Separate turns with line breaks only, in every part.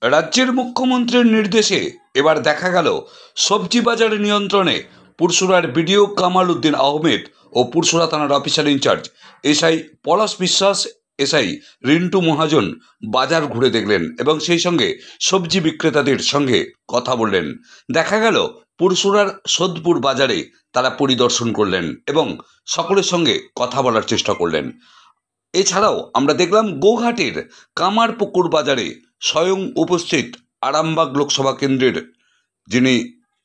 রাজ্যের মুখ্যমন্ত্রীর নির্দেশে এবার দেখা গেল সবজি বাজার নিয়ন্ত্রণে পুরসুরার বিডিও কামাল উদ্দিন আহমেদ ও পুরসুরা থানার অফিসার ইনচার্জ এসআই পলাশ বিশ্বাস, এসআই রিন্টু মহাজন বাজার ঘুরে দেখলেন এবং সেই সঙ্গে সবজি বিক্রেতাদের সঙ্গে কথা বললেন। দেখা গেল পুরসুরার সোদপুর বাজারে তারা পরিদর্শন করলেন এবং সকলের সঙ্গে কথা বলার চেষ্টা করলেন। এছাড়াও আমরা দেখলাম গোঘাটের কামারপুকুর বাজারে স্বয়ং উপস্থিত আরামবাগ লোকসভা কেন্দ্রের যিনি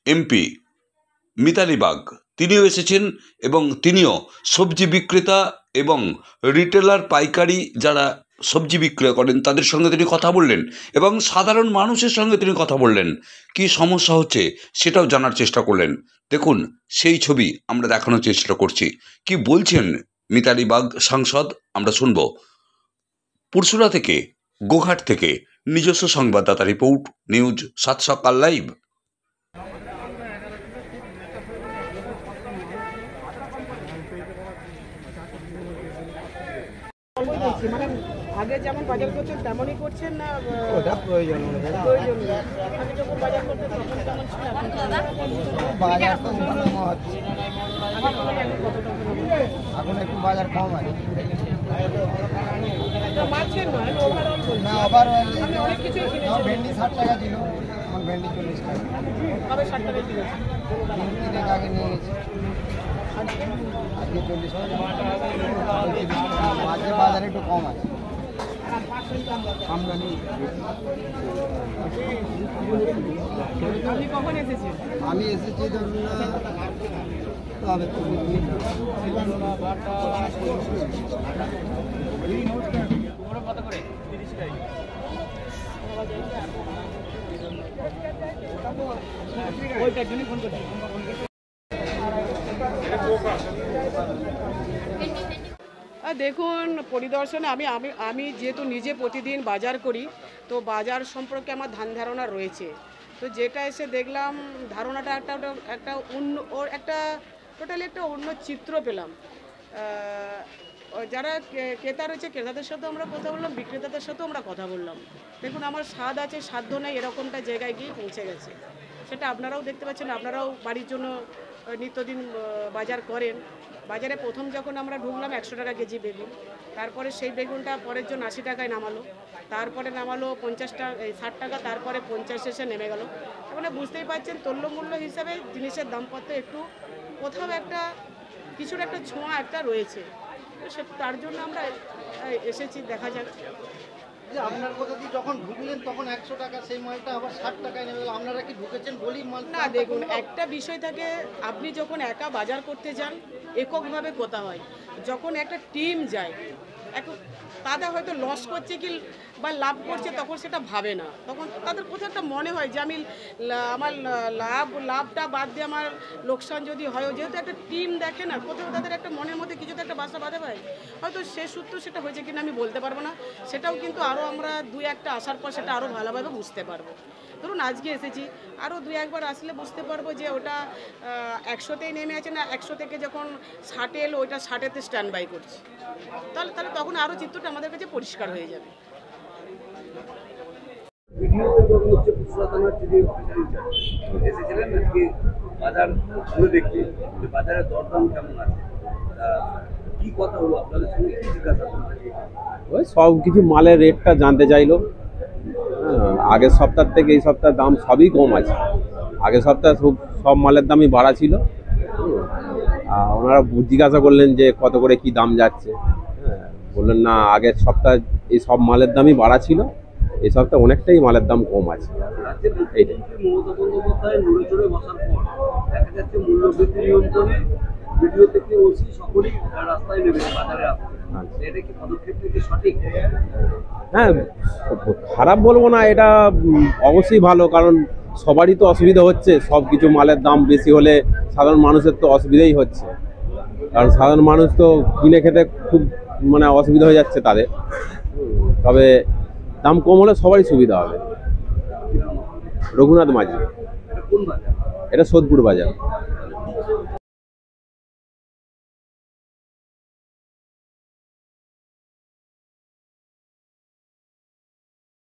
এমপি মিতালি বাগ, তিনিও এসেছেন এবং তিনিও সবজি বিক্রেতা এবং রিটেলার পাইকারি যারা সবজি বিক্রয় করেন তাদের সঙ্গে তিনি কথা বললেন এবং সাধারণ মানুষের সঙ্গে তিনি কথা বললেন, কী সমস্যা হচ্ছে সেটাও জানার চেষ্টা করলেন। দেখুন সেই ছবি আমরা দেখানোর চেষ্টা করছি, কি বলছেন মিতালি বাগ সাংসদ আমরা শুনব। পুরসুরা থেকে, গোঘাট থেকে নিজস্ব সংবাদদাতা রিপোর্ট, নিউজ 7 সকাল লাইভ।
মানে আগে যেমন বাজার করছেন তেমনই করছেন না?
ওটা প্রয়োজন
আগে যখন বাজার করতেন তখন কেমন ছিল?
বাজার তো ভালো হচ্ছে, এখন একটু বাজার কম আছে।
মাছের নয়, ওভারঅল
না আবার
আমি অনেক কিছুই কিনেছি।
ভেন্ডি 60 টাকা ছিল, এখন ভেন্ডি 40 টাকা।
কবে 60 টাকা কিনেছি?
3 দিন আগে নিয়ে গেছি, আজকে 40 টাকা। মাঝে বাজারে একটু কম আছে আমদানি।
আপনি কখন এসেছেন?
আমি এসেছি ধরুন তবে তো
ওইটার জন্য ফোন করছি। দেখুন পরিদর্শনে আমি যেহেতু নিজে প্রতিদিন বাজার করি, তো বাজার সম্পর্কে আমার ধারণা রয়েছে। তো যেটা এসে দেখলাম ধারণাটা একটা টোটালি একটা অন্য চিত্র পেলাম। যারা ক্রেতা রয়েছে ক্রেতাদের সাথেও আমরা কথা বললাম, বিক্রেতাদের সাথেও আমরা কথা বললাম। দেখুন আমার স্বাদ আছে সাধ্য নেই এরকমটা জায়গায় গিয়ে পৌঁছে গেছে। সেটা আপনারাও দেখতে পাচ্ছেন, আপনারাও বাড়ির জন্য নিত্যদিন বাজার করেন। বাজারে প্রথম যখন আমরা ঢুকলাম 100 টাকা কেজি বেগুন, তারপরে সেই বেগুনটা পরের জন্য 80 টাকায় নামালো, তারপরে নামালো 60 টাকা, তারপরে 50 এসে নেমে গেল। মানে বুঝতেই পারছেন তৈলমূল্য হিসাবে জিনিসের দামপত্র একটু কোথাও একটা কিছুর একটা ছোঁয়া একটা রয়েছে। তো তার জন্য আমরা এসেছি, দেখা যাক।
যে আপনার কথা দিয়ে যখন ঢুকলেন তখন 100 টাকা সেই মালটা আবার 60 টাকায় নেবে, আপনারা কি ঢুকেছেন বলি মাল?
না দেখুন একটা বিষয় থাকে, আপনি যখন একা বাজার করতে যান এককভাবে কোথা হয়, যখন একটা টিম যায় তাদের হয়তো লস করছে কি বা লাভ করছে তখন সেটা ভাবে না, তখন তাদের কোথাও একটা মনে হয় যে আমার লাভটা বাদ দিয়ে আমার লোকসান যদি হয়, যেহেতু একটা টিম দেখে না, কোথাও তাদের একটা মনের মধ্যে কিছু একটা বাসা বাঁধে পায়। হয়তো সে সূত্র সেটা হয়েছে কিনা আমি বলতে পারবো না, সেটাও কিন্তু আরও আমরা 2-1টা আসার পর সেটা আরও ভালোভাবে বুঝতে পারবো। ধরুন আজকে এসেছি, আরও 2-1বার আসলে বুঝতে পারবো যে ওটা 100তেই নেমে আছে না 100 থেকে যখন 60 এলো ওইটা 60-তে স্ট্যান্ড বাই করছে, তাহলে তখন আরও চিত্রটা আমাদের কাছে পরিষ্কার হয়ে যাবে।
ওই সব কিছু মালের রেটটা জানতে চাইলো। আগের সপ্তাহ থেকে এই সপ্তাহের দাম সবই কম আছে। আগের সপ্তাহে সব মালের দামই বাড়া ছিল। ওনারা জিজ্ঞাসা করলেন যে কত করে কি দাম যাচ্ছে। বললেন না আগের সপ্তাহে এই সব মালের দামই বাড়া ছিল, এই সপ্তাহে অনেকটাই মালের দাম কম আছে। এইটাই হ্যাঁ, খারাপ বলবো না, এটা অবশ্যই ভালো, কারণ সবারই তো অসুবিধা হচ্ছে। সব কিছু মালের দাম বেশি হলে সাধারণ মানুষের তো অসুবিধাই হচ্ছে, কারণ সাধারণ মানুষ তো কিনে খেতে খুব অসুবিধা হয়ে যাচ্ছে তাদের। তবে দাম কম হলে সবারই সুবিধা হবে। রঘুনাথ মাঝি, এটা সোদপুর বাজার।